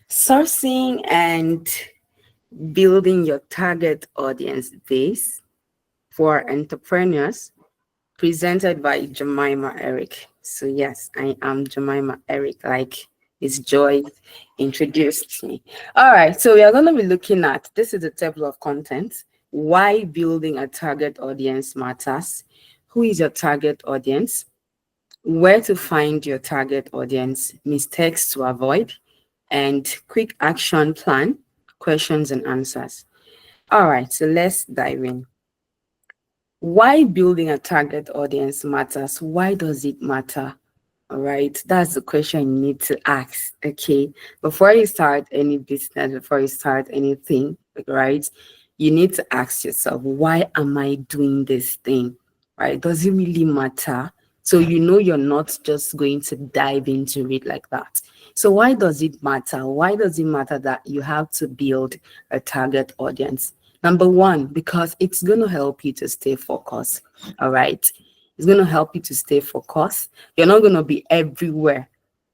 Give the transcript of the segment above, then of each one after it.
Sourcing and building your target audience base for entrepreneurs, presented by Jemima Eric. So, yes, I am Jemima Eric, like Miss Joy introduced me. All right, so we are going to be looking at this is the table of contents, why building a target audience matters, who is your target audience, where to find your target audience, mistakes to avoid, and quick action plan, questions and answers. All right, so let's dive in. Why building a target audience matters? Why does it matter? All right, that's the question you need to ask. Okay, before you start any business, before you start anything, right, you need to ask yourself, why am I doing this thing? Right, does it really matter? So you know you're not just going to dive into it like that. So why does it matter? Why does it matter that you have to build a target audience? Number one, because it's going to help you to stay focused. All right. It's going to help you to stay focused. You're not going to be everywhere.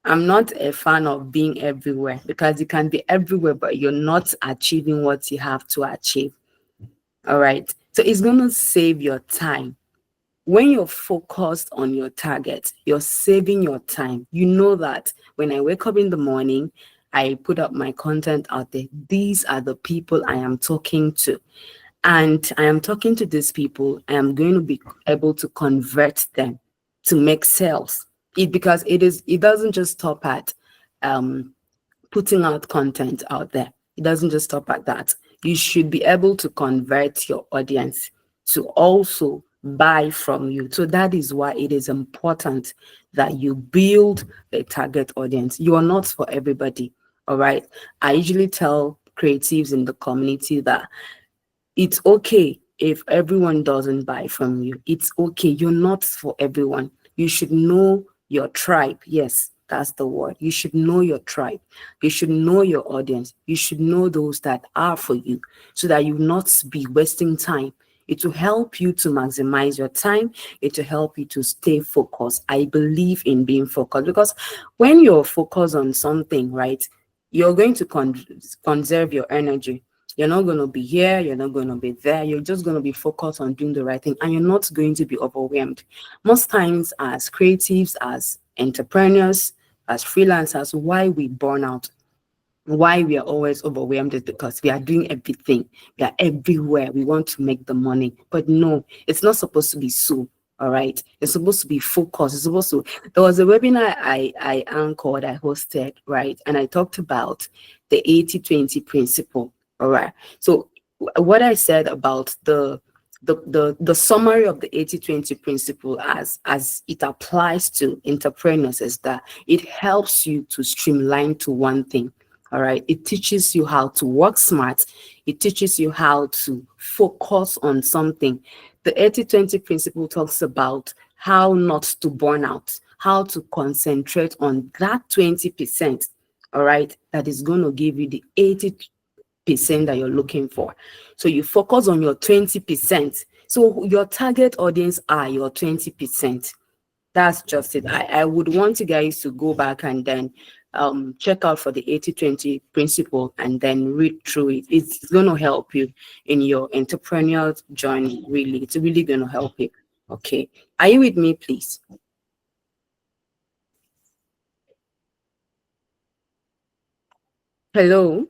I'm not a fan of being everywhere because you can be everywhere, but you're not achieving what you have to achieve. All right. So it's going to save your time. When you're focused on your target, you're saving your time. You know that when I wake up in the morning, I put up my content out there. These are the people I am talking to. And I am talking to these people. I am going to be able to convert them to make sales. Because it doesn't just stop at putting out content out there. It doesn't just stop at that. You should be able to convert your audience to also buy from you. So that is why it is important that you build a target audience. You are not for everybody. All right. I usually tell creatives in the community that it's okay if everyone doesn't buy from you. It's okay. You're not for everyone. You should know your tribe. Yes, that's the word. You should know your tribe. You should know your audience. You should know those that are for you so that you not be wasting time. It will help you to maximize your time. It will help you to stay focused. I believe in being focused because when you're focused on something, right, you're going to conserve your energy. You're not going to be here. You're not going to be there. You're just going to be focused on doing the right thing and you're not going to be overwhelmed. Most times, as creatives, as entrepreneurs, as freelancers, why we burn out, why we are always overwhelmed is because we are doing everything. We are everywhere. We want to make the money. But no, it's not supposed to be so. All right. It's supposed to be focused. It's supposed to. There was a webinar I anchored, I hosted, right? And I talked about the 80-20 principle. All right. So what I said about the summary of the 80-20 principle as it applies to entrepreneurs is that it helps you to streamline to one thing. All right. It teaches you how to work smart. It teaches you how to focus on something. The 80-20 principle talks about how not to burn out, how to concentrate on that 20%. All right. That is going to give you the 80% that you're looking for. So you focus on your 20%. So your target audience are your 20%. That's just it. I would want you guys to go back and then check out for the 80-20 principle and then read through it. It's going to help you in your entrepreneurial journey, really. It's really going to help you. Okay. Are you with me, please? Hello?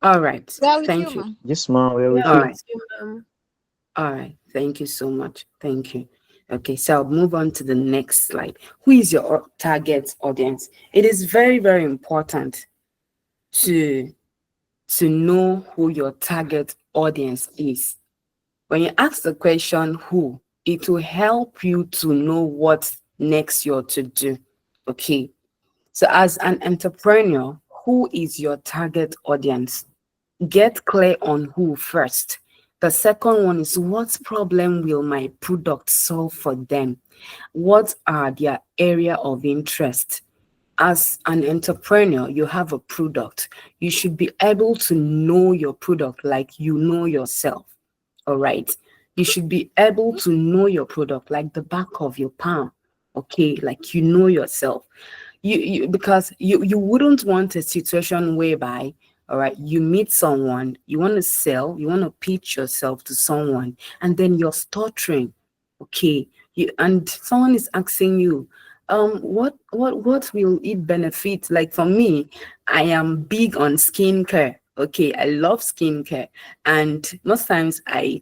All right. We are with you, Thank you. ma'am. Yes, ma'am, we're with All you. right. All right. Thank you so much. Thank you. Okay, so I'll move on to the next slide. Who is your target audience? It is very, very important to know who your target audience is. When you ask the question who, it will help you to know what next you're to do. Okay. So as an entrepreneur, who is your target audience? Get clear on who first. The second one is what problem will my product solve for them? What are their area of interest? As an entrepreneur, you have a product. You should be able to know your product like you know yourself. All right. You should be able to know your product like the back of your palm. Okay. Like you know yourself. Because you wouldn't want a situation whereby, all right, you meet someone, you want to sell, you want to pitch yourself to someone, and then you're stuttering. Okay, and someone is asking you, what will it benefit? Like for me, I am big on skincare. Okay, I love skincare, and most times I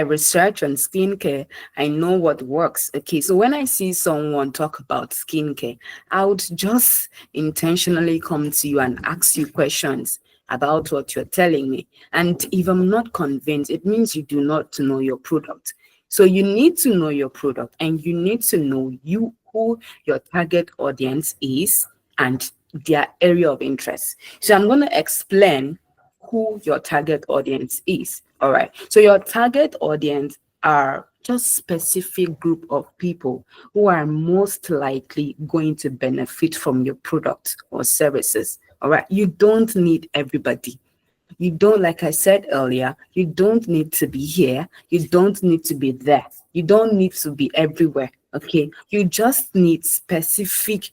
research on skincare. I know what works. Okay, so when I see someone talk about skincare, I would just intentionally come to you and ask you questions about what you're telling me. And if I'm not convinced, it means you do not know your product. So you need to know your product, and you need to know you who your target audience is and their area of interest. So I'm going to explain who your target audience is. All right. So your target audience are just specific group of people who are most likely going to benefit from your product or services. All right. You don't need everybody. You don't, like I said earlier, you don't need to be here. You don't need to be there. You don't need to be everywhere. Okay. You just need specific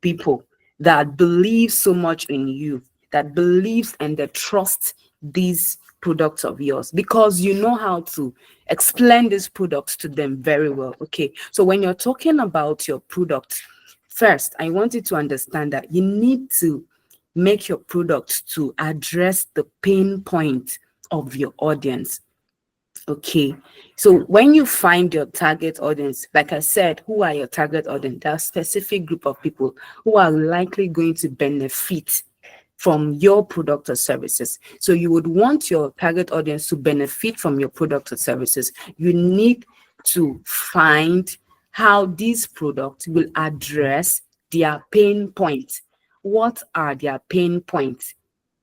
people that believe so much in you, that believes and that trust these products of yours, because you know how to explain these products to them very well. Okay, so when you're talking about your product, first I want you to understand that you need to make your product to address the pain point of your audience. Okay, so when you find your target audience, like I said, who are your target audience? There are a specific group of people who are likely going to benefit from your product or services. So you would want your target audience to benefit from your product or services. You need to find how these products will address their pain points. What are their pain points?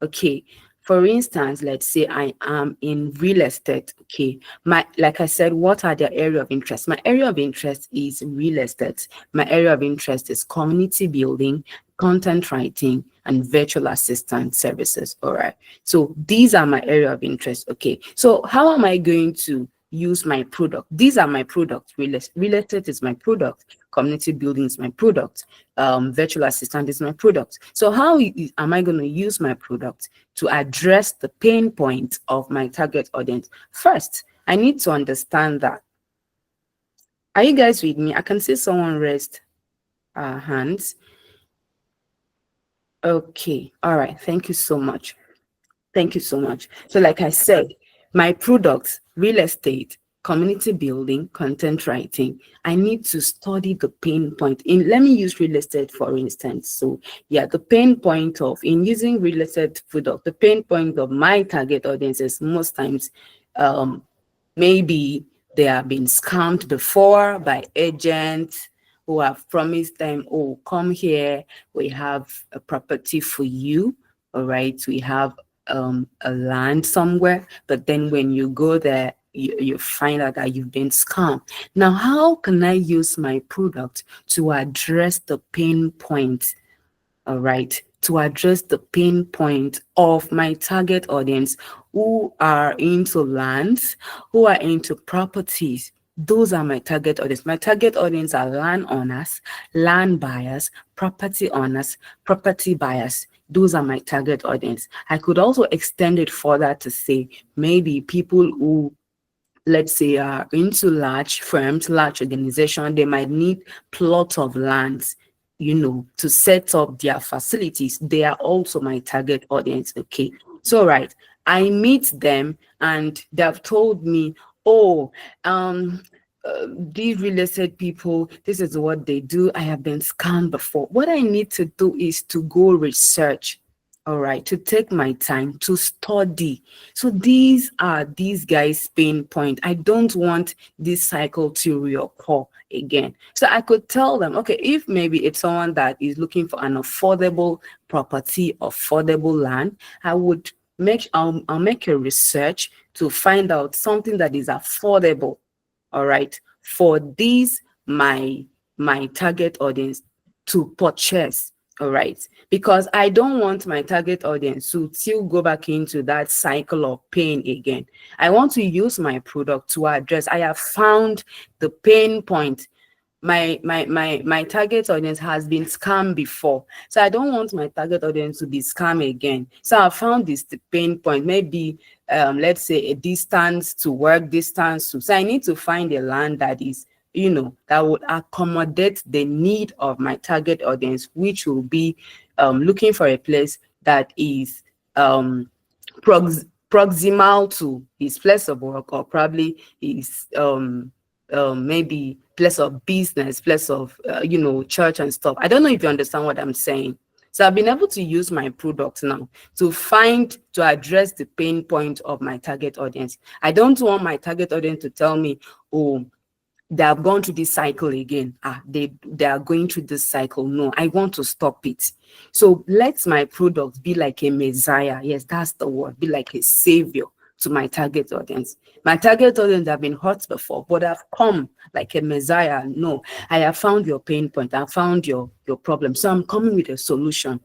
Okay, for instance, let's say I am in real estate. Okay, like I said, what are their area of interest? My area of interest is real estate. My area of interest is community building, content writing, and virtual assistant services. All right, so these are my area of interest. Okay, so how am I going to use my product? These are my products. Real estate is my product. Community building is my product. Virtual assistant is my product. So how am I going to use my product to address the pain point of my target audience? First, I need to understand that. Are you guys with me? I can see someone raised hands. Okay. All right. Thank you so much. Thank you so much. So like I said, my products, real estate, community building, content writing, I need to study the pain point. Let me use real estate for instance. So yeah, the pain point of in using real estate product, the pain point of my target audience is most times maybe they have been scammed before by agents who have promised them, oh, come here, we have a property for you. All right, we have a land somewhere, but then when you go there, you find out that you've been scammed. Now, how can I use my product to address the pain point? All right, to address the pain point of my target audience who are into lands, who are into properties. Those are my target audience. My target audience are land owners, land buyers, property owners, property buyers. Those are my target audience. I could also extend it further to say maybe people who, let's say, are into large firms, large organizations. They might need plots of lands, to set up their facilities. They are also my target audience. Okay, so right, I meet them and they've told me, oh, these real estate people, this is what they do. I have been scammed before. What I need to do is to go research. All right, to take my time to study. So these are these guys' pain point. I don't want this cycle to reoccur again. So I could tell them, okay, if maybe it's someone that is looking for an affordable property, affordable land, I'll make a research to find out something that is affordable. All right, for these my target audience to purchase. All right, because I don't want my target audience to still go back into that cycle of pain again. I want to use my product to address. I have found the pain point. my target audience has been scammed before, so I don't want my target audience to be scammed again. So I found this the pain point, maybe let's say a distance to work, distance to, so I need to find a land that is, that would accommodate the need of my target audience, which will be looking for a place that is proximal to his place of work, or probably his maybe place of business, place of church and stuff. I don't know if you understand what I'm saying. So I've been able to use my product now to address the pain point of my target audience. I don't want my target audience to tell me, oh, they have gone through this cycle again. They are going through this cycle. No, I want to stop it. So let my product be like a messiah. Yes, that's the word. Be like a savior to my target audience. My target audience have been hurt before, but I've come like a messiah. No, I have found your pain point. I found your problem. So I'm coming with a solution.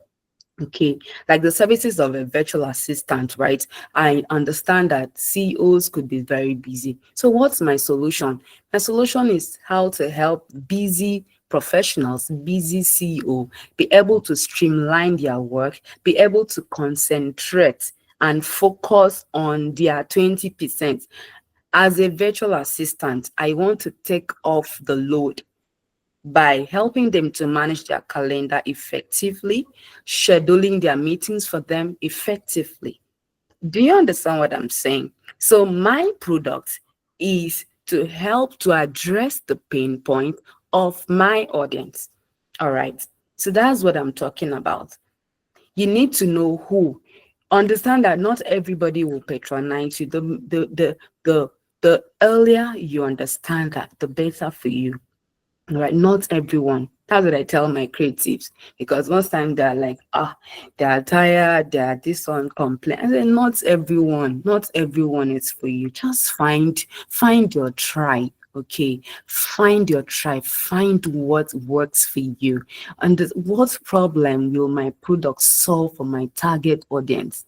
Okay, like the services of a virtual assistant, right? I understand that CEOs could be very busy. So what's my solution? My solution is how to help busy professionals, busy CEO, be able to streamline their work, be able to concentrate and focus on their 20%. As a virtual assistant, I want to take off the load by helping them to manage their calendar effectively, scheduling their meetings for them effectively. Do you understand what I'm saying? So my product is to help to address the pain point of my audience. All right. So that's what I'm talking about. You need to know who. Understand that not everybody will patronize you. The earlier you understand that, the better for you. Right, not everyone. That's what I tell my creatives, because most time they're like, they are tired, they are this one complain. And then not everyone is for you. Just find your tribe. Okay, find your tribe, find what works for you, and what problem will my product solve for my target audience.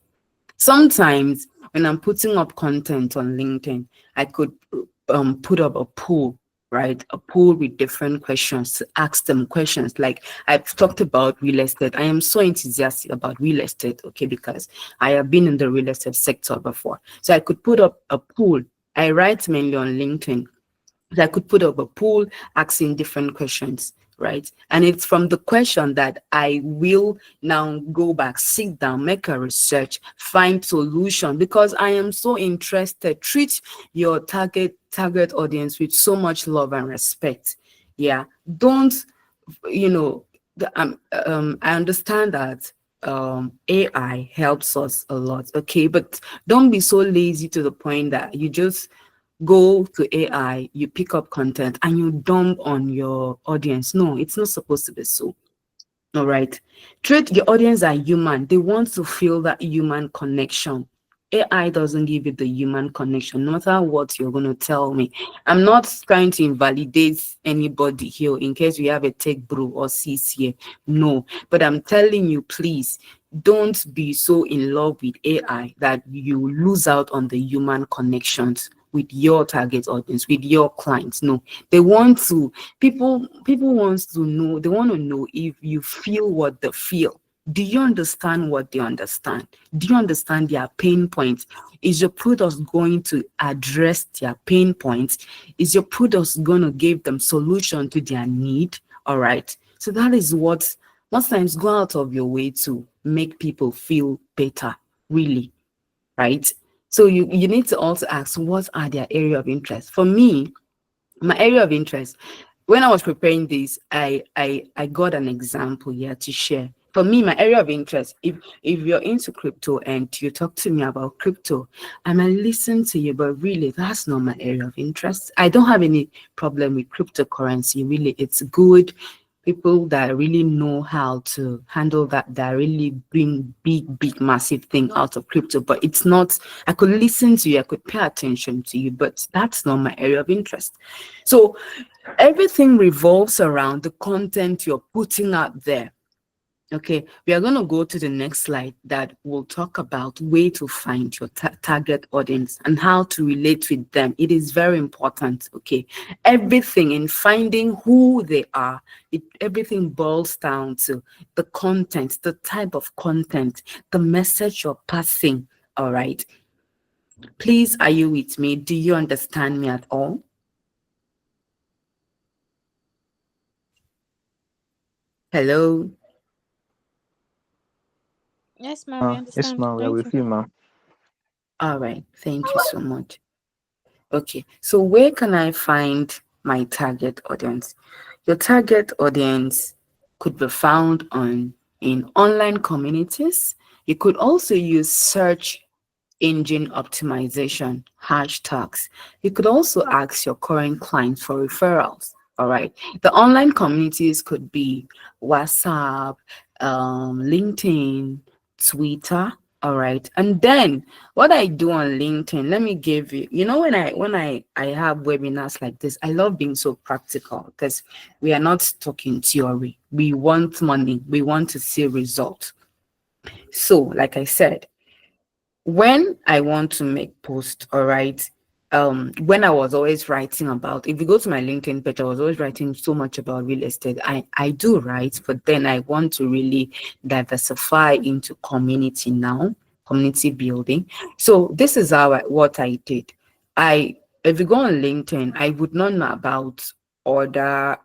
Sometimes when I'm putting up content on LinkedIn, I could put up a poll, right? A poll with different questions to ask them questions. Like I've talked about real estate. I am so enthusiastic about real estate, okay, because I have been in the real estate sector before. So I could put up a poll. I write mainly on LinkedIn. So I could put up a poll asking different questions, right? And it's from the question that I will now go back, sit down, make a research, find solution, because I am so interested. Treat your target audience with so much love and respect. Yeah, don't, I understand that AI helps us a lot, okay, but don't be so lazy to the point that you just go to AI, you pick up content and you dump on your audience. No, it's not supposed to be so. All right. Treat your audience as human. They want to feel that human connection. AI doesn't give you the human connection, no matter what you're going to tell me. I'm not trying to invalidate anybody here in case we have a tech bro or sis here. No, but I'm telling you, please don't be so in love with AI that you lose out on the human connections with your target audience, with your clients. No, they want to, people want to know, they want to know if you feel what they feel. Do you understand what they understand? Do you understand their pain points? Is your product going to address their pain points? Is your product going to give them solution to their need? All right. So that is what, most times, go out of your way to make people feel better, really, right? So you need to also ask, what are their area of interest? For me, my area of interest, when I was preparing this, I got an example here to share. For me, my area of interest, if you're into crypto and you talk to me about crypto, I might listen to you, but really, that's not my area of interest. I don't have any problem with cryptocurrency. Really, it's good. People that really know how to handle that really bring big, massive thing out of crypto. But it's not, I could listen to you, I could pay attention to you, but that's not my area of interest. So everything revolves around the content you're putting out there. Okay, we are going to go to the next slide that will talk about way to find your target audience and how to relate with them. It is very important. Okay, everything in finding who they are, everything boils down to the content, the type of content, the message you're passing. All right, please, are you with me? Do you understand me at all? Hello. Yes, ma'am, we Yes, understand. ma'am, we are Thank with you. you, ma'am. All right, thank you so much. Okay, so where can I find my target audience? Your target audience could be found on in online communities. You could also use search engine optimization hashtags. You could also ask your current clients for referrals. All right. The online communities could be WhatsApp, LinkedIn, Twitter. All right. And then what I do on LinkedIn, let me give you, when I have webinars like this, I love being so practical because we are not talking theory. We want money. We want to see results. So, like I said, when I want to make posts, all right, when I was always writing about, if you go to my LinkedIn page, I was always writing so much about real estate. I do write, but then I want to really diversify into community now, community building. So this is what I did. I If you go on LinkedIn, I would not know about other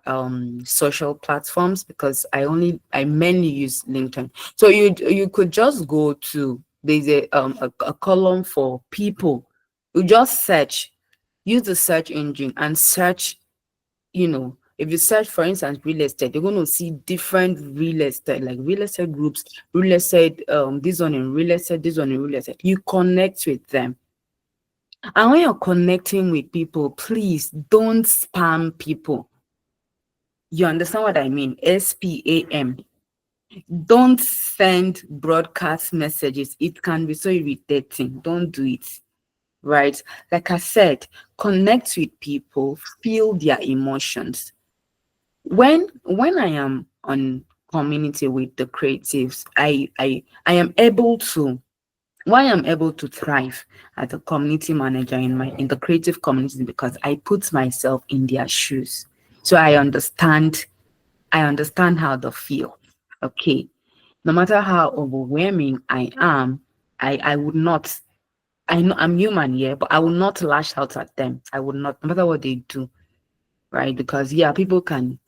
social platforms because I mainly use LinkedIn. So you could just go to, there's a column for people. You just search, use the search engine and search, if you search, for instance, real estate, you're going to see different real estate, like real estate groups, real estate, this one in real estate, this one in real estate. You connect with them. And when you're connecting with people, please don't spam people. You understand what I mean? SPAM. Don't send broadcast messages. It can be so irritating. Don't do it. Right? Like I said, connect with people, feel their emotions. When I am on community with the creatives, I am able to, why I'm able to thrive as a community manager in the creative community, because I put myself in their shoes. So I understand how they feel. Okay. No matter how overwhelming I am, I would not, I know I'm human, yeah, but I will not lash out at them. I would not, no matter what they do, right? Because yeah, people can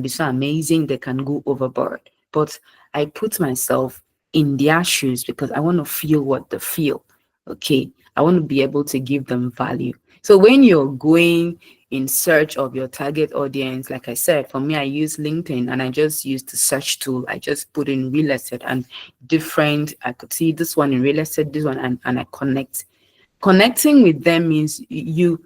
be so amazing, they can go overboard. But I put myself in their shoes because I want to feel what they feel. Okay. I want to be able to give them value. So when you're going in search of your target audience, like I said, for me, I use LinkedIn and I just use the search tool. I just put in real estate and different, I could see this one in real estate, this one, and I connect. Connecting with them means you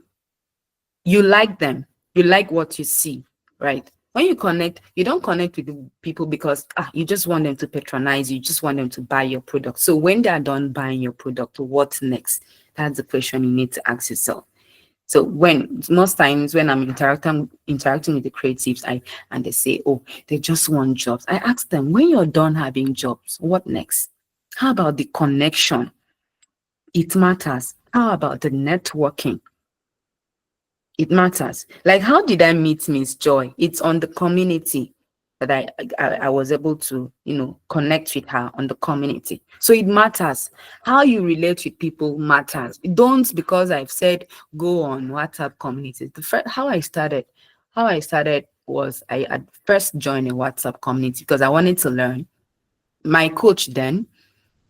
like them, you like what you see, right? When you connect, you don't connect with the people because you just want them to patronize you, just want them to buy your product. So when they are done buying your product, what's next? That's the question you need to ask yourself. So when most times when I'm interacting with the creatives, and they say, oh, they just want jobs. I ask them, when you're done having jobs, what next? How about the connection? It matters. How about the networking? It matters. Like, how did I meet Miss Joy? It's on the community that I was able to, connect with her on the community. So it matters. How you relate with people matters. Don't, because I've said go on WhatsApp communities. How I started was I at first joined a WhatsApp community because I wanted to learn. My coach then,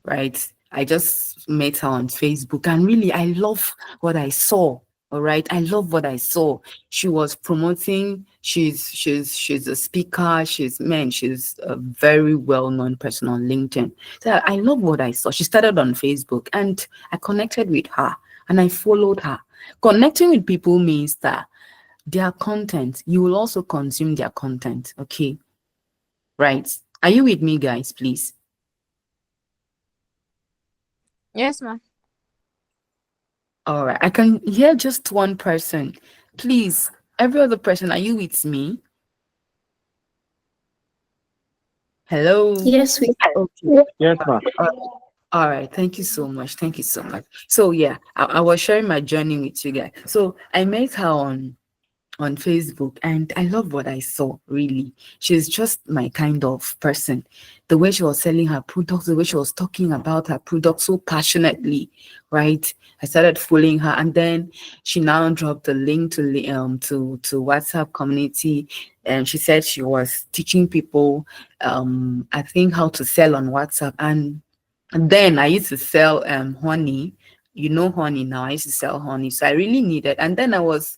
right? I just met her on Facebook and really I love what I saw. All right. I love what I saw. She was promoting, she's a speaker, she's a very well-known person on LinkedIn. So I love what I saw. She started on Facebook and I connected with her and I followed her. Connecting with people means that their content, you will also consume their content. Okay. Right. Are you with me, guys? Please. Yes, ma'am. All right. I can hear just one person. Please, every other person, are you with me? Hello. Yes, we Okay. Yes, ma. Uh, all right. Thank you so much. Thank you so much. So yeah, I was sharing my journey with you guys. So I met her on Facebook, and I love what I saw, really. She's just my kind of person. The way she was selling her products, the way she was talking about her products so passionately, right? I started following her, and then she now dropped the link to WhatsApp community, and she said she was teaching people I think how to sell on WhatsApp. And then I used to sell honey. You know honey now. I used to sell honey. So I really needed, and then I was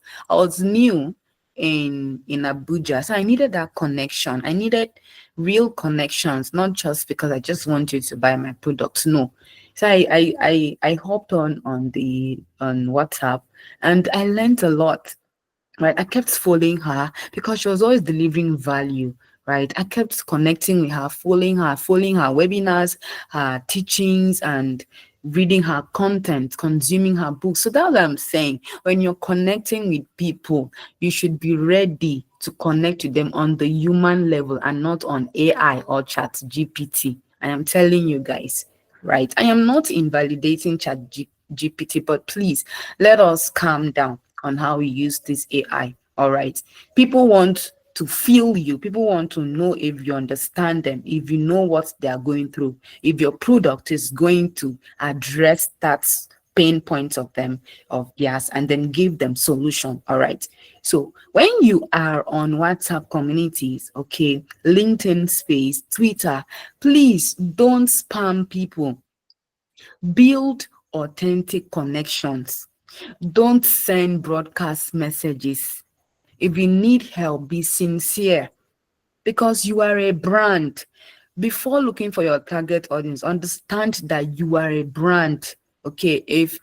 new in Abuja. So I needed that connection. I needed real connections, not just because I just want you to buy my products. No. So I hopped on WhatsApp, and I learned a lot, right? I kept following her because she was always delivering value, right? I kept connecting with her, following her webinars, her teachings, and reading her content, consuming her books. So that's what I'm saying. When you're connecting with people, you should be ready to connect with them on the human level and not on AI or chat GPT. I am telling you guys, right? I am not invalidating GPT, but please let us calm down on how we use this AI. All right. People want to feel you. People want to know if you understand them, if you know what they are going through, if your product is going to address that pain points of them, of theirs, and then give them solution. All right. So when you are on WhatsApp communities, okay, LinkedIn space, Twitter, please don't spam people. Build authentic connections. Don't send broadcast messages. If you need help, be sincere because you are a brand. Before looking for your target audience, understand that you are a brand. Okay, if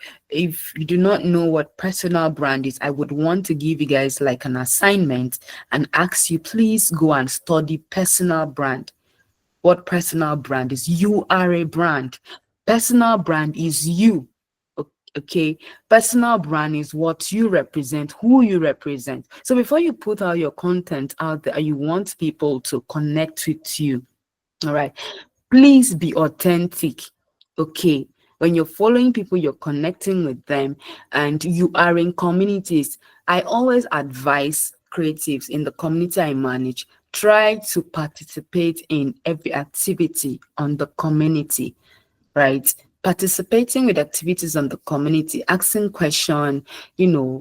you do not know what personal brand is, I would want to give you guys like an assignment and ask you, please go and study personal brand. What personal brand is? You are a brand. Personal brand is you. Okay, personal brand is what you represent, who you represent. So before you put out your content out there, you want people to connect with you. All right, please be authentic. Okay, when you're following people, you're connecting with them, and you are in communities. I always advise creatives in the community I manage, try to participate in every activity on the community, right? Participating with activities on the community, asking questions,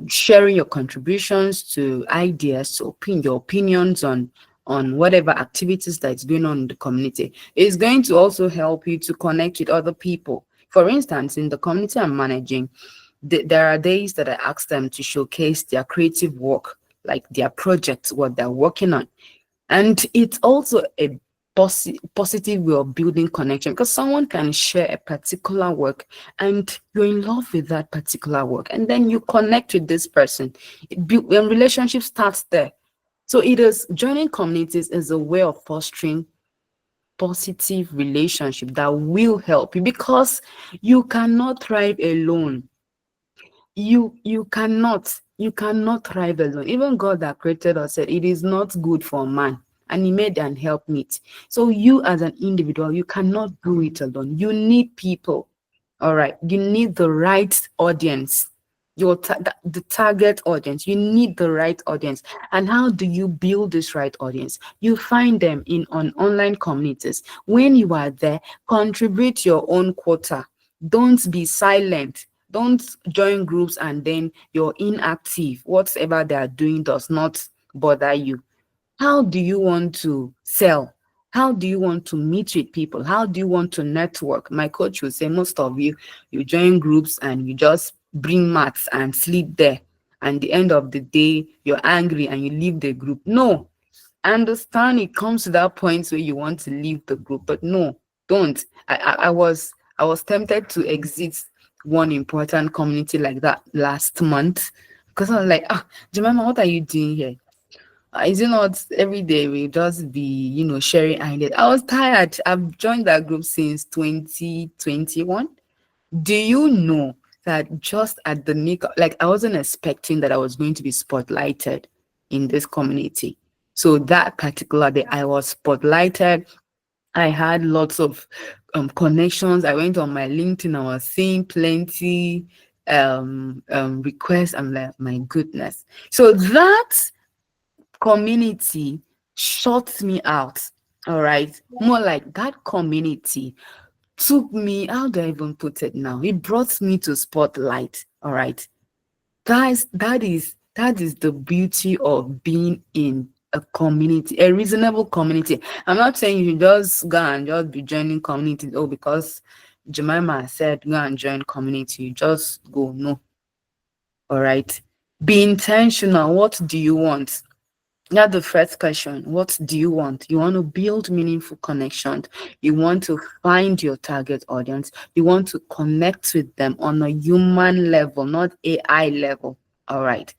sharing your contributions to ideas, to your opinions on whatever activities that's going on in the community is going to also help you to connect with other people. For instance, in the community I'm managing, there are days that I ask them to showcase their creative work, like their projects, what they're working on. And it's also a positive way of building connection because someone can share a particular work and you're in love with that particular work, and then you connect with this person. When relationship starts there. So it is joining communities is a way of fostering positive relationship that will help you because you cannot thrive alone. You cannot thrive alone. Even God that created us said it is not good for man, and he made an helpmeet. So you as an individual, you cannot do it alone. You need people. All right, you need the right audience, the target audience. You need the right audience. And how do you build this right audience? You find them on online communities. When you are there, contribute your own quota. Don't be silent. Don't join groups and then you're inactive. Whatever they are doing does not bother you. How do you want to sell? How do you want to meet with people? How do you want to network? My coach will say most of you join groups and you just bring mats and sleep there. And the end of the day, you're angry and you leave the group. No, I understand it comes to that point where you want to leave the group, but no, don't. I was tempted to exit one important community like that last month because I was like, Jemima, what are you doing here? Is it not every day we just be, sharing ideas? I was tired. I've joined that group since 2021. Do you know that just at the nick, like I wasn't expecting that I was going to be spotlighted in this community. So that particular day, I was spotlighted. I had lots of connections. I went on my LinkedIn. I was seeing plenty requests. I'm like, my goodness. So that community shut me out. All right. More like that community took me, how do I even put it now? It brought me to spotlight. All right. Guys, that is the beauty of being in a community, a reasonable community. I'm not saying you just go and just be joining communities. Oh, because Jemima said go and join community, you just go. No. All right. Be intentional. What do you want? That's the first question. What do you want? You want to build meaningful connections. You want to find your target audience. You want to connect with them on a human level, not AI level. All right.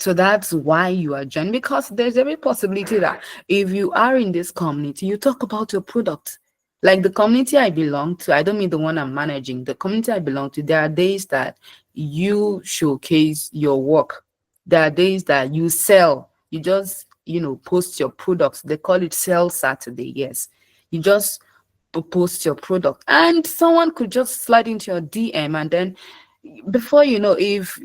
So that's why you are joining, because there's every possibility that if you are in this community, you talk about your product. Like the community I belong to, I don't mean the one I'm managing, the community I belong to, there are days that you showcase your work. There are days that you sell, you just, post your products. They call it Sell Saturday. Yes. You just post your product and someone could just slide into your DM, and then before you know, if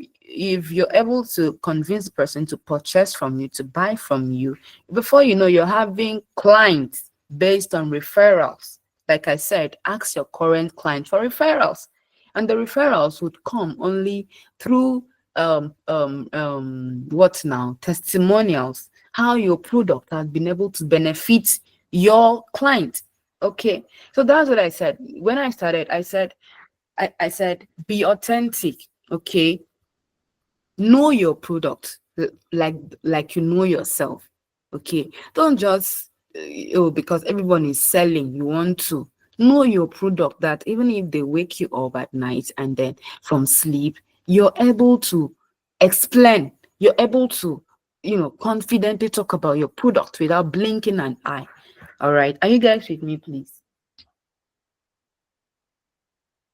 you're able to convince the person to purchase from you, to buy from you, before you know, you're having clients based on referrals. Like I said, ask your current client for referrals, and the referrals would come only through what now, testimonials, how your product has been able to benefit your client. Okay, so that's what I said when I started. I said, be authentic. Okay, know your product, like you know yourself. Okay, don't just oh, because everyone is selling, you want to know your product, that even if they wake you up at night and then from sleep, you're able to explain, you're able to confidently talk about your product without blinking an eye. All right, are you guys with me, please?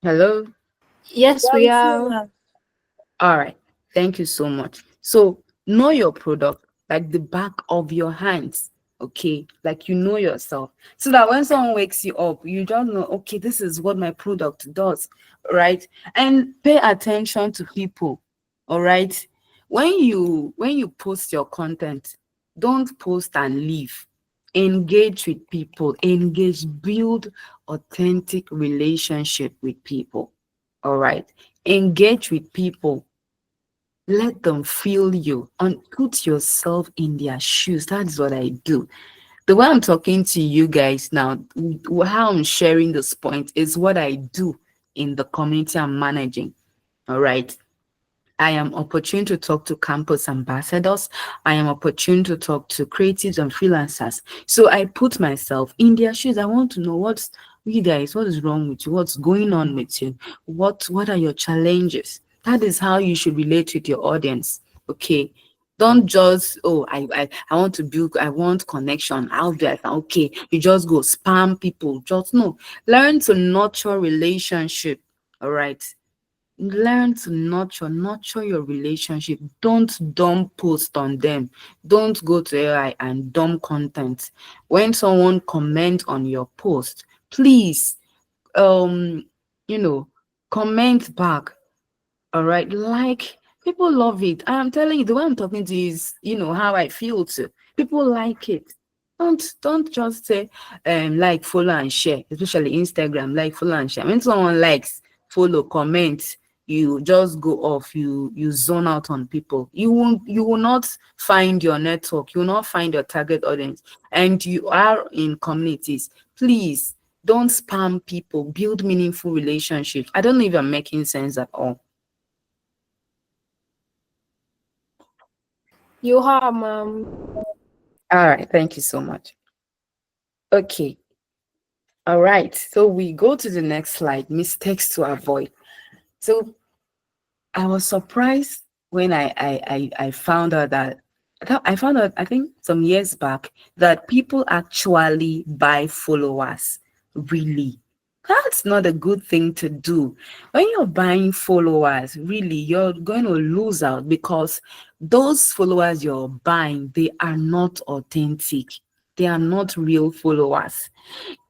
Hello. Yes, Yeah, we with you, are. ma'am. All right. Thank you so much. So know your product like the back of your hands. Okay. Like you know yourself. So that when someone wakes you up, you just know, okay, this is what my product does. Right. And pay attention to people. All right. When you post your content, don't post and leave. Engage with people. Engage, build authentic relationship with people. All right, engage with people, let them feel you, and put yourself in their shoes. That's what I do. The way I'm talking to you guys now, how I'm sharing this point is what I do in the community I'm managing. All right, I am opportune to talk to campus ambassadors. I am opportune to talk to creatives and freelancers. So I put myself in their shoes. I want to know what's, you guys, what is wrong with you? What's going on with you? What are your challenges? That is how you should relate with your audience. Okay. Don't just, oh, I want to build, I want connection. How do I? Okay, you just go spam people. Just no. Learn to nurture relationship. All right, learn to nurture your relationship. Don't dump post on them. Don't go to AI and dump content. When someone comment on your post, please um you know comment back. All right, like people love it. I'm telling you, the way I'm talking to you is, how I feel too. People like it. Don't just say like, follow and share, especially Instagram, like, follow and share. When someone likes, follow, comment, you just go off, you zone out on people. You will not find your network, you will not find your target audience, and you are in communities. Please don't spam people, build meaningful relationships. I don't know if I'm making sense at all. You have, ma'am. All right, thank you so much. Okay, all right. So we go to the next slide, mistakes to avoid. So I was surprised when I found out that I found out, I think some years back, that people actually buy followers. Really, that's not a good thing to do. When you're buying followers, really, you're going to lose out, because those followers you're buying, they are not authentic. They are not real followers.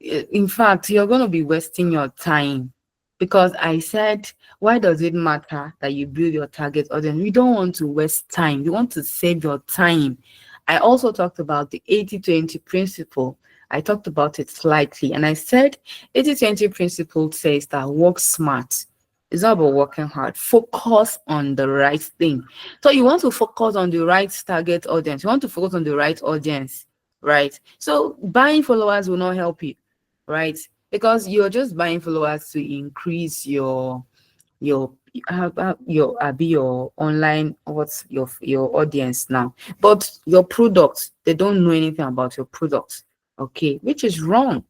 In fact, you're going to be wasting your time, because I said, why does it matter that you build your target audience? We don't want to waste time. We want to save your time. I also talked about the 80-20 principle. I talked about it slightly, and I said 80-20 principle says that work smart. It's not about working hard. Focus on the right thing. So you want to focus on the right target audience. You want to focus on the right audience, right? So buying followers will not help you, right? Because you're just buying followers to increase your your online, what's your audience now, but your products, they don't know anything about your products, okay, which is wrong.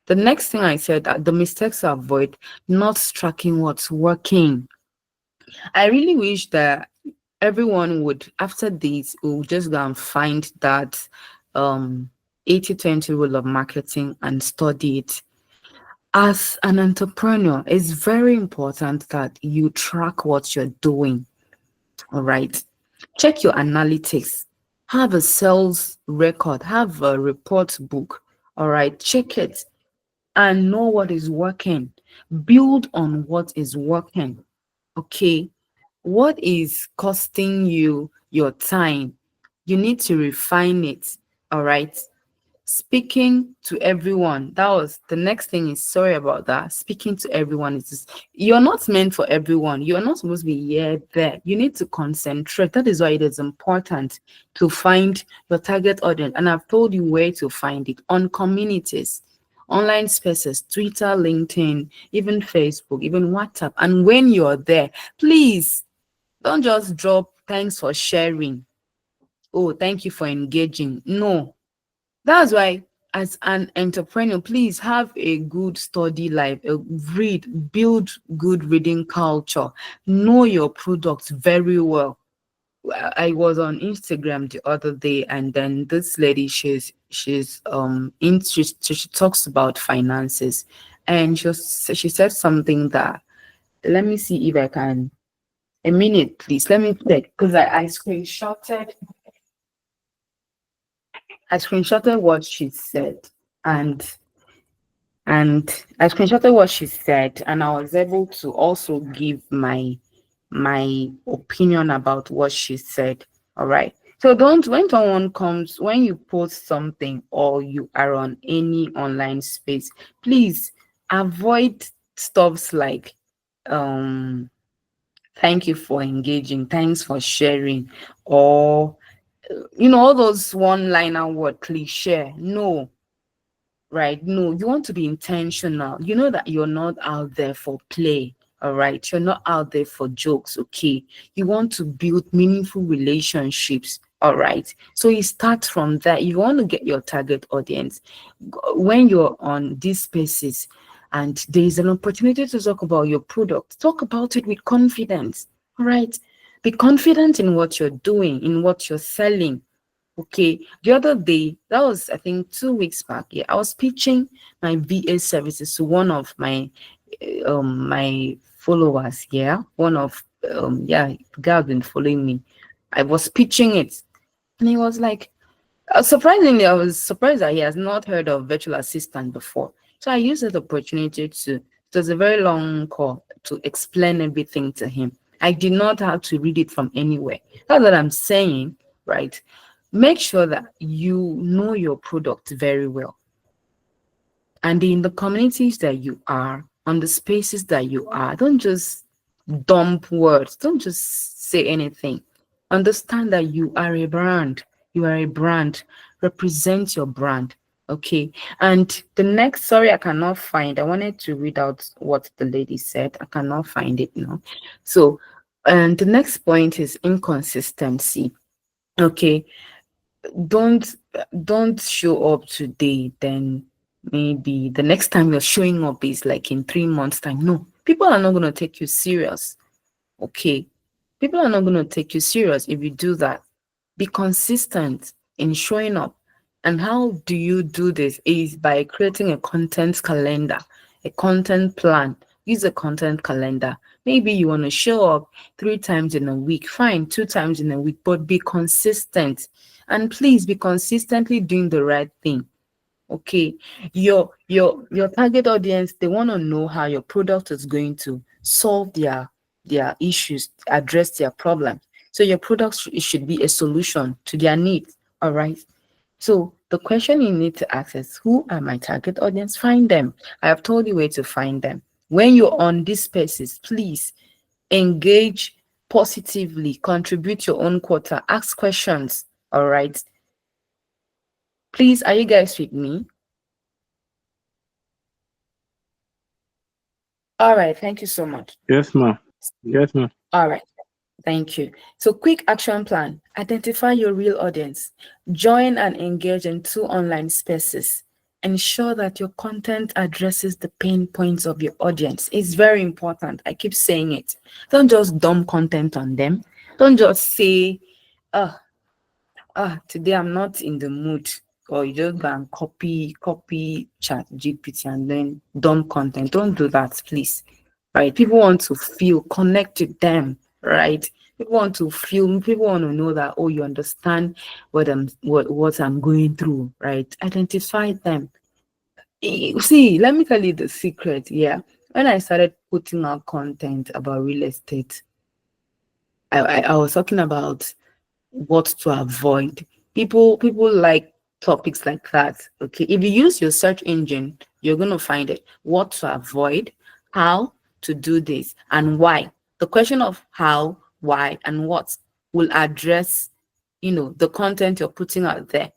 The next thing I said, the mistakes to avoid: not tracking what's working. I really wish that everyone would, after this, will just go and find that 80-20 rule of marketing and study it. As an entrepreneur, it's very important that you track what you're doing. All right. Check your analytics. Have a sales record. Have a report book. All right. Check it and know what is working. Build on what is working. Okay. What is costing you your time? You need to refine it. All right. Speaking to everyone, that was the next thing. Is sorry about that. Speaking to everyone is just, you're not meant for everyone. You're not supposed to be here, there. You need to concentrate. That is why it is important to find your target audience. And I've told you where to find it: on communities, online spaces, Twitter, LinkedIn, even Facebook, even WhatsApp. And when you're there, please don't just drop thanks for sharing. Oh, thank you for engaging. No, that's why, as an entrepreneur, please have a good study life, read, build good reading culture, know your products very well. I was on Instagram the other day, and then this lady, she's she talks about finances, and she said something that, let me see if I can, a minute please, let me check, because I screenshotted what she said, and I screenshotted what she said, and I was able to also give my opinion about what she said. All right. So don't, when someone comes, when you post something or you are on any online space, please avoid stuffs like thank you for engaging, thanks for sharing, or all those one-liner word cliche. No, right? No, you want to be intentional. You know that you're not out there for play. All right. You're not out there for jokes. Okay. You want to build meaningful relationships. All right. So you start from that. You want to get your target audience. When you're on these spaces and there is an opportunity to talk about your product, talk about it with confidence. All right. Be confident in what you're doing, in what you're selling. Okay, the other day, that was I think 2 weeks back. Yeah, I was pitching my VA services to one of my followers. Yeah, one of the guy has been following me. I was pitching it, and he was like, surprisingly, I was surprised that he has not heard of virtual assistant before. So I used that opportunity to. It was a very long call to explain everything to him. I did not have to read it from anywhere. That's what I'm saying, right? Make sure that you know your product very well, and in the communities that you are, on the spaces that you are, don't just dump words, don't just say anything. Understand that you are a brand. You are a brand. Represent your brand. Okay. And the next, sorry, I cannot find. I wanted to read out what the lady said. I cannot find it now. So, and the next point is inconsistency. Okay, don't don't show up today, then maybe the next time you're showing up is like in 3 months time. No, people are not going to take you serious. Okay, people are not going to take you serious if you do that. Be consistent in showing up. And how do you do this? Is by creating a content calendar, a content plan. Use a content calendar. Maybe you want to show up 3 times in a week, fine, 2 times in a week, but be consistent. And please be consistently doing the right thing. Okay, your target audience, they want to know how your product is going to solve their issues, address their problems. So your product it should be a solution to their needs. All right. So the question you need to ask is, who are my target audience? Find them. I have told you where to find them. When you're on these spaces, please engage positively, contribute your own quota, ask questions. All right. Please, are you guys with me? All right. Thank you so much. Yes, ma'am. Yes, ma'am. All right. Thank you. So, quick action plan: identify your real audience, join and engage in 2 online spaces, ensure that your content addresses the pain points of your audience. It's very important. I keep saying it. Don't just dump content on them. Don't just say, oh, today I'm not in the mood. Or you just go and copy chat GPT and then dump content. Don't do that, please. Right? People want to feel connect to them, right? People want to feel, people want to know that, oh, you understand what I'm going through, right? Identify them. See, let me tell you the secret. Yeah. When I started putting out content about real estate, I was talking about what to avoid. People like topics like that. Okay. If you use your search engine, you're gonna find it. What to avoid, how to do this, and why. The question of how, why, and what will address, the content you're putting out there.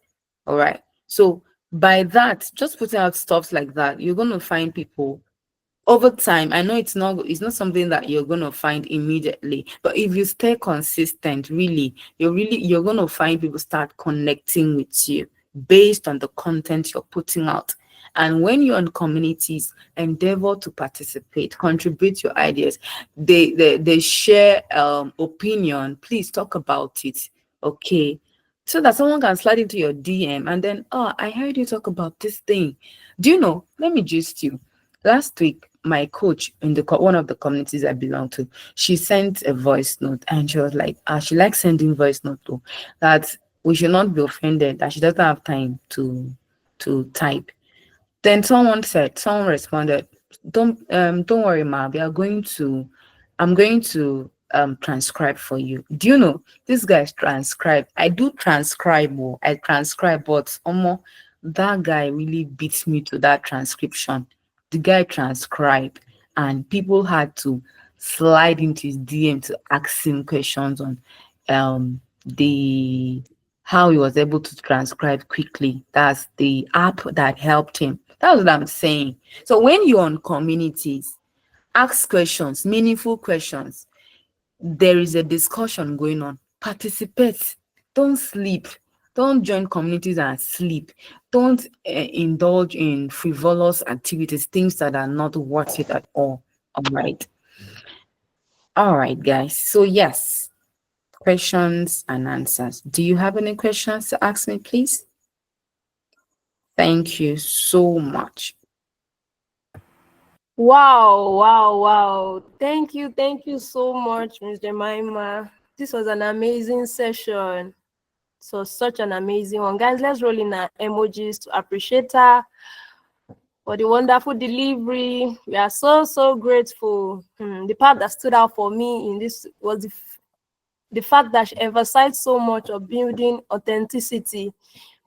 All right. So by that, just putting out stuff like that, you're gonna find people over time. I know it's not something that you're going to find immediately, but if you stay consistent, you're going to find people start connecting with you based on the content you're putting out. And when you're in communities, endeavor to participate, contribute your ideas. They share opinion. Please talk about it. Okay, so that someone can slide into your DM and then, oh, I heard you talk about this thing. Do you know? Let me just you. Last week, my coach in one of the communities I belong to, she sent a voice note and she was like, she likes sending voice note too, that we should not be offended, that she doesn't have time to type. Then someone responded, don't worry, ma, I'm going to transcribe for you. Do you know this guy's transcribe? I do transcribe, I transcribe, but that guy really beats me to that transcription. The guy transcribed, and people had to slide into his DM to ask him questions on the how he was able to transcribe quickly. That's the app that helped him. That's what I'm saying. So when you're on communities, ask questions, meaningful questions. There is a discussion going on. Participate. Don't sleep. Don't join communities and sleep. Don't indulge in frivolous activities, things that are not worth it at all. All right. All right, guys. So, yes, questions and answers. Do you have any questions to ask me, please? Thank you so much. Wow, wow, wow. Thank you so much, Ms. Jemima. This was an amazing session. So such an amazing one. Guys, let's roll in our emojis to appreciate her for the wonderful delivery. We are so grateful. The part that stood out for me in this was the fact that she emphasized so much of building authenticity,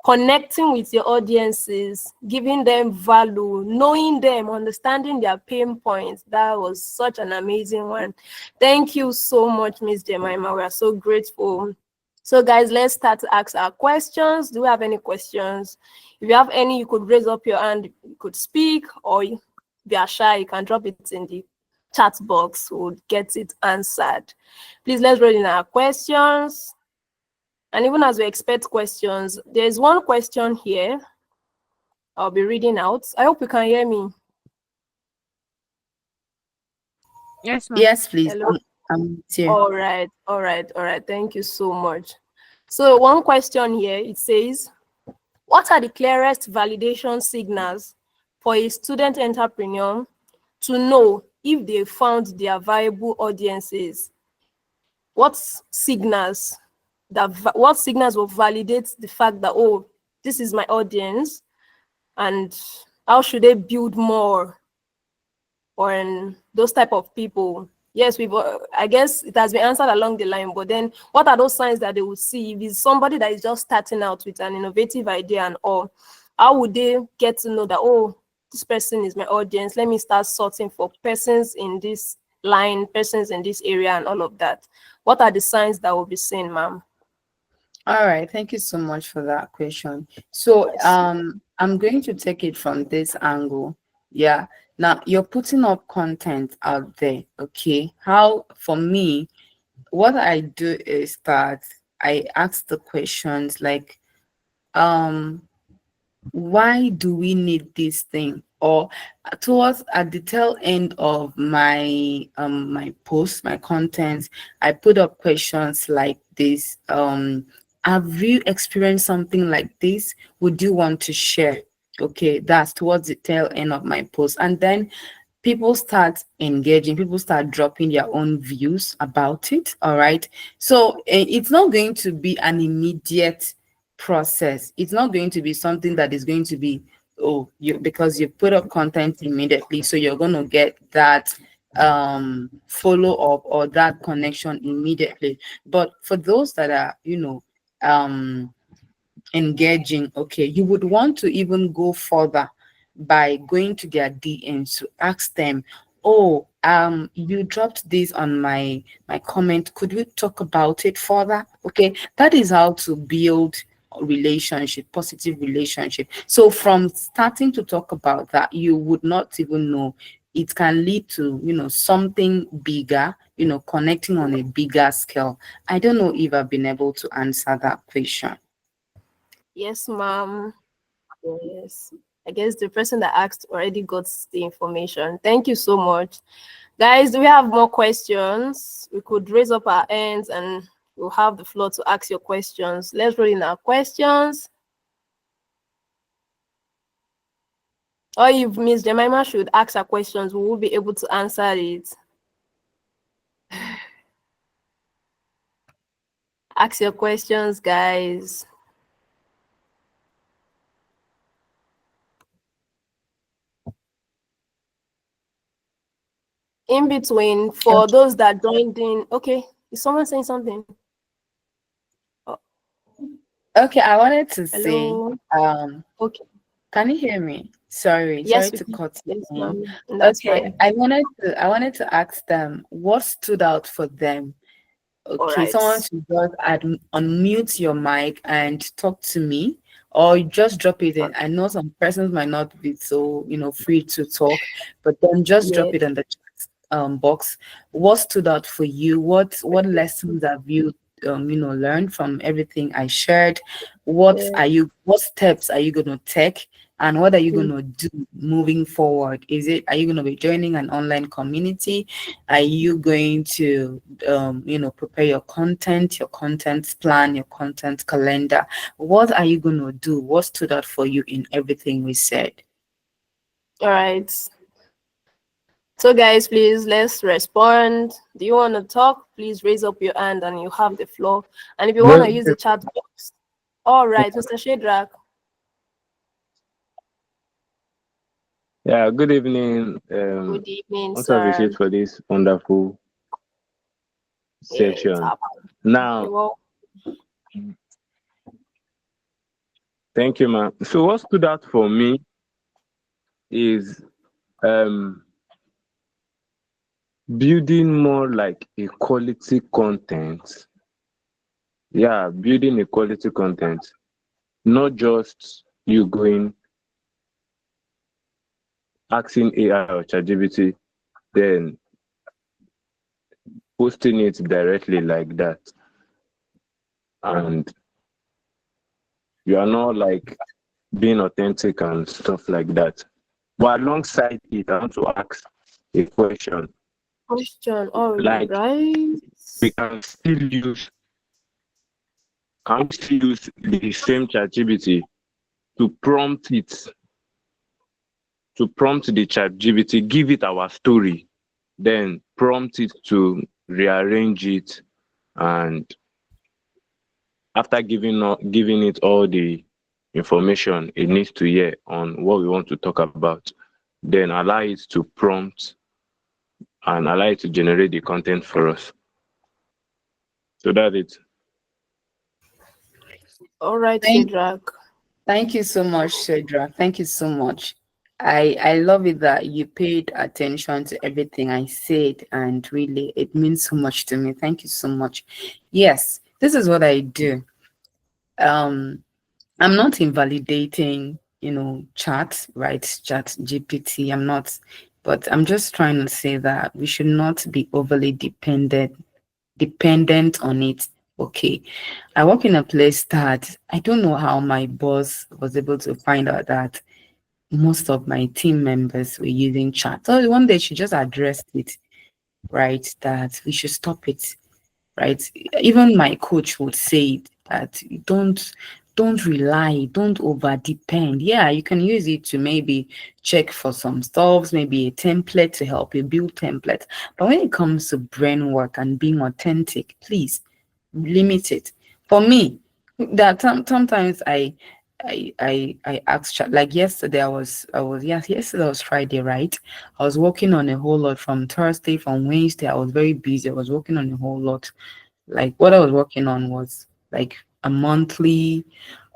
connecting with your audiences, giving them value, knowing them, understanding their pain points. That was such an amazing one. Thank you so much, Ms. Jemima. We are so grateful. So guys, let's start to ask our questions. Do we have any questions? If you have any, you could raise up your hand, you could speak, or if you are shy, you can drop it in the chat box. We'll get it answered. Please, let's roll in our questions. And even as we expect questions, there's one question here I'll be reading out. I hope you can hear me. Yes, ma'am. Yes, please. Hello? I'm here. All right. Thank you so much. So one question here, it says, what are the clearest validation signals for a student entrepreneur to know if they found their viable audiences? What signals what signals will validate the fact that, oh, this is my audience, and how should they build more on those type of people? Yes, I guess it has been answered along the line, but then what are those signs that they will see? If it's somebody that is just starting out with an innovative idea and all, how would they get to know that, oh, this person is my audience, let me start sorting for persons in this line, persons in this area, and all of that? What are the signs that will be seen, ma'am? All right, thank you so much for that question. So I'm going to take it from this angle. Yeah. Now you're putting up content out there, okay? How for me, what I do is that I ask the questions like, um why do we need this thing? Or towards at the tail end of my post, my content, I put up questions like this. Have you experienced something like this? Would you want to share? Okay, that's towards the tail end of my post. And then people start engaging, people start dropping their own views about it. All right. So it's not going to be an immediate process. It's not going to be something that is going to be, oh, you because you put up content immediately, so you're going to get that follow up or that connection immediately. But for those that are, engaging, okay, you would want to even go further by going to their DMs to ask them, oh, you dropped this on my comment, could we talk about it further? Okay, that is how to build a relationship, positive relationship. So from starting to talk about that, you would not even know it can lead to something bigger, connecting on a bigger scale. I don't know if I've been able to answer that question. Yes, ma'am. Yes. I guess the person that asked already got the information. Thank you so much. Guys, do we have more questions? We could raise up our hands and we'll have the floor to ask your questions. Let's roll in our questions. Or if Miss Jemima should ask her questions, we will be able to answer it. Ask your questions, guys. In between, for those that joined in, okay, is someone saying something? Oh. Okay, I wanted to Hello? say, Okay. can you hear me? Sorry Yes, to cut you yes, in. ma'am. That's Okay, fine. I wanted to ask them what stood out for them. All Okay, right. someone should just unmute your mic and talk to me, or just drop it in. I know some persons might not be so free to talk, but then just drop Yeah. it in the chat box. What stood out for you? What lessons have you learned from everything I shared? What steps are you gonna take? And what are you going to do moving forward? Are you going to be joining an online community? Are you going to, prepare your content plan, your content calendar? What are you going to do? What stood out for you in everything we said? All right. So guys, please, let's respond. Do you want to talk? Please raise up your hand and you have the floor. And if you want to use the chat box. All right, Mr. Shadrach. Yeah, good evening. Good evening, I want to appreciate sir. for this wonderful Yeah, it's session. happening. Now, Well, thank you, ma'am. So what stood out for me is building more like a quality content. Yeah, building a quality content, not just you going asking AI or ChatGPT, then posting it directly like that. And you are not like being authentic and stuff like that. But alongside it, I want to ask a question. all Like, right. we can still use the same ChatGPT to prompt the ChatGPT, give it our story, then prompt it to rearrange it and after giving it all the information it needs to hear on what we want to talk about, then allow it to prompt and allow it to generate the content for us. So that's it. All right, Thank, Shadrach. thank you so much, Cedra. Thank you so much. I love it that you paid attention to everything I said, and really it means so much to me. Thank you so much. Yes, this is what I do. Um, I'm not invalidating, chat, right? Chat GPT. I'm not, but I'm just trying to say that we should not be overly dependent on it. Okay. I work in a place that I don't know how my boss was able to find out that most of my team members were using chat. So one day she just addressed it, right? That we should stop it, right? Even my coach would say that don't rely, don't over depend. Yeah, you can use it to maybe check for some stuff, maybe a template to help you build templates. But when it comes to brain work and being authentic, please limit it. For me, that sometimes I asked chat, like yesterday yes, yesterday was Friday, right? I was working on a whole lot from Thursday, from Wednesday. I was very busy. I was working on a whole lot. Like what I was working on was like a monthly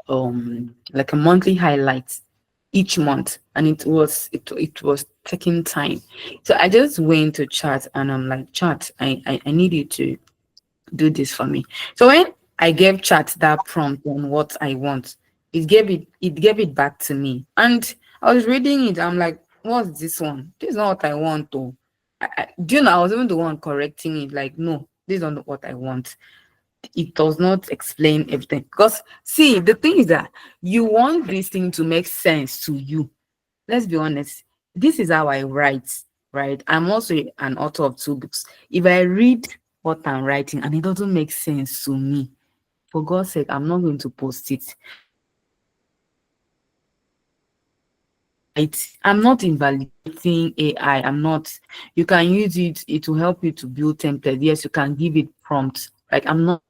highlight each month, and it was taking time. So I just went to chat and I'm like, chat, I need you to do this for me. So when I gave chat that prompt on what I want, it gave it back to me. And I was reading it. I'm like, what's this one? This is not what I want to. Do you know, I was even the one correcting it, like, no, this is not what I want. It does not explain everything. Because see, the thing is that you want this thing to make sense to you. Let's be honest. This is how I write, right? I'm also an author of 2 books. If I read what I'm writing and it doesn't make sense to me, for God's sake, I'm not going to post it. I'm not invalidating AI. I'm not. You can use it. It will help you to build templates. Yes, you can give it prompts. Like I'm not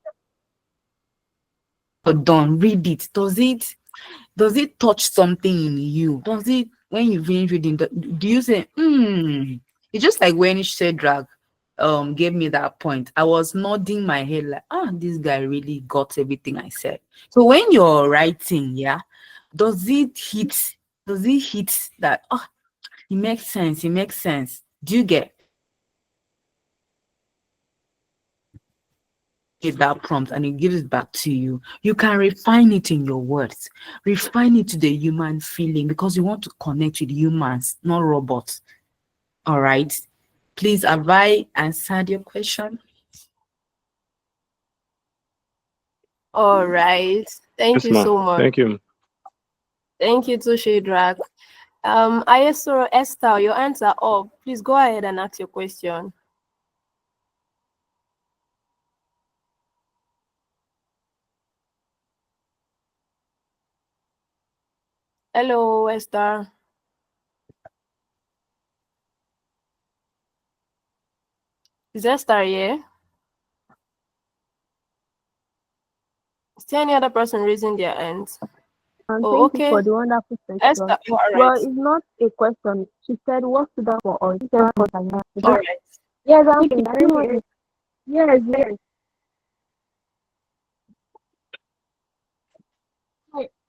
done. Read it. Does it touch something in you? Does it, when you finish reading, do you say, It's just like when Shedrag gave me that point. I was nodding my head like, this guy really got everything I said. So when you're writing, yeah, does it hit that, it makes sense? Do you get that prompt and it gives it back to you? You can refine it in your words, refine it to the human feeling, because you want to connect with humans, not robots. All right. Please, have I answered your question? All right. Thank Yes, you ma. so much. Thank you. Thank you to Shadrach. Ayesoro Esther, your hands are up. Please go ahead and ask your question. Hello, Esther. Is Esther here? Is there any other person raising their hands? And Oh, thank you okay. for the wonderful section. Esther, all Well, right. it's not a question. She said, "What stood out for us?" She said, "What I have." All right. Yes, I'm thinking. I don't know. Yes, yes.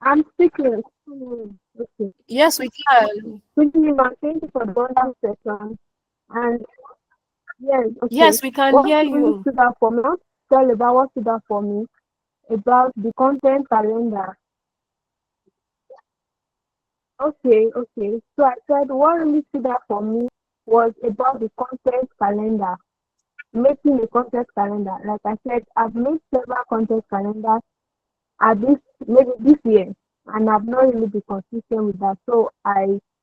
I'm speaking. Okay. Yes, we can. Thank you for the wonderful section. And yes, okay. Yes, we can What hear really you. stood out for me? I want to tell about what stood out for me about the content calendar. Okay, okay. So I said what really stood out for me was about the content calendar. Making a content calendar. Like I said, I've made several content calendars at this maybe this year, and I've not really been consistent with that. So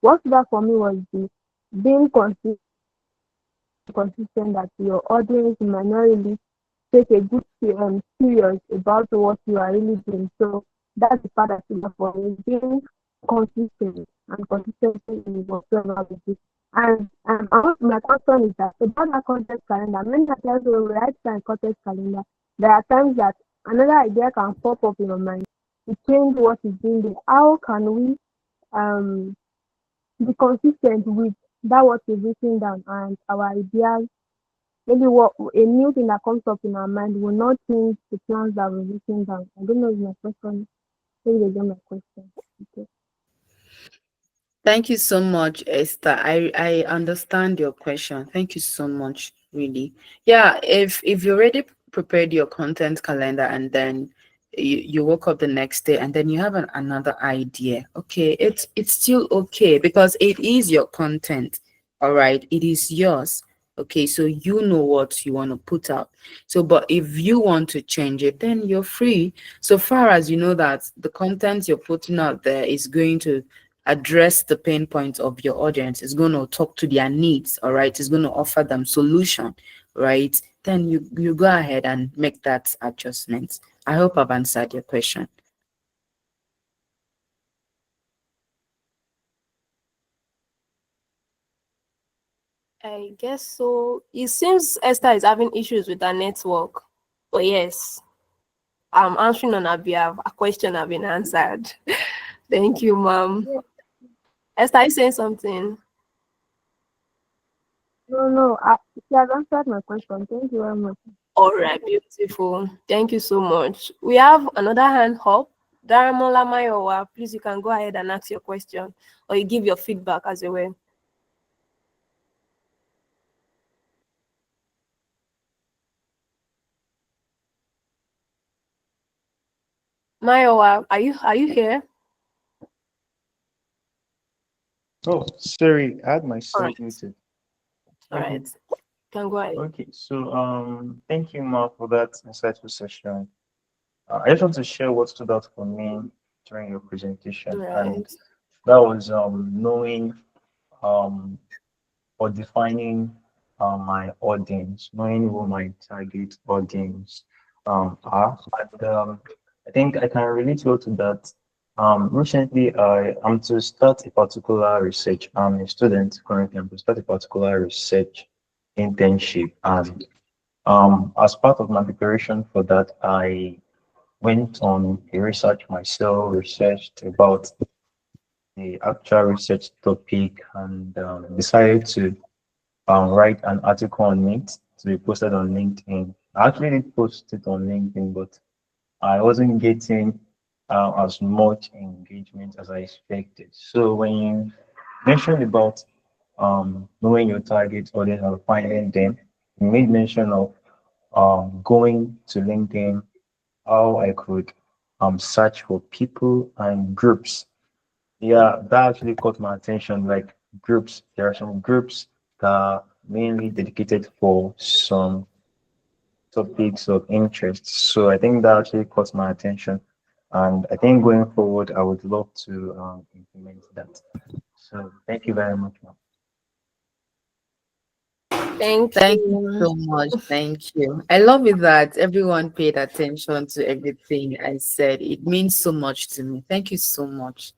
what that for me was the being consistent that your audience might not really take a good serious about what you are really doing. So that's the part that is for me, being consistent and consistency in whatsoever we do. And my concern is that about that content calendar, many times when we write a content calendar, there are times that another idea can pop up in your mind to change what is being there. How can we um be consistent with that what is written down and our ideas? Maybe what a new thing that comes up in our mind will not change the plans that we're written down. I don't know if my question. Maybe they get my question. Okay. Thank you so much, Esther. I understand your question. Thank you so much, really. Yeah, if you already prepared your content calendar and then you woke up the next day and then you have another idea, okay, it's still okay because it is your content. All right, it is yours. Okay, so you know what you want to put out. So, but if you want to change it, then you're free. So far as you know that the content you're putting out there is going to address the pain points of your audience, is going to talk to their needs, all right, it's going to offer them solution, right, then you go ahead and make that adjustment. I hope I've answered your question. I guess so. It seems Esther is having issues with her network. But yes, I'm answering on her behalf. A question has been answered. Thank you, ma'am. Yeah. Esther, you saying something? No, she has answered my question. Thank you very much. All right, beautiful. Thank you so much. We have another hand up. Daramola Mayowa, please, you can go ahead and ask your question or you give your feedback as well. Mayowa, are you here? Oh, sorry, I had All myself right. muted. All Okay. right. You can go ahead. Okay, so thank you, Ma, for that insightful session. I just want to share what stood out for me during your All presentation, and right. that was knowing um or defining my audience, knowing who my target audience are. And I think I can relate well to that. Recently, I am to start a particular research. I'm a student currently. I'm to start a particular research internship, and as part of my preparation for that, I went on a research myself, researched about the actual research topic, and decided to write an article on it to be posted on LinkedIn. I actually did post it on LinkedIn, but I wasn't getting as much engagement as I expected. So when you mentioned about knowing your target audience and finding them, you made mention of going to LinkedIn, how I could search for people and groups. Yeah, that actually caught my attention. Like groups, there are some groups that are mainly dedicated for some topics of interest. So I think that actually caught my attention. And I think going forward, I would love to implement that. So thank you very much, ma'am. Thank Thank you you. so much. Thank you. I love it that everyone paid attention to everything I said. It means so much to me. Thank you so much.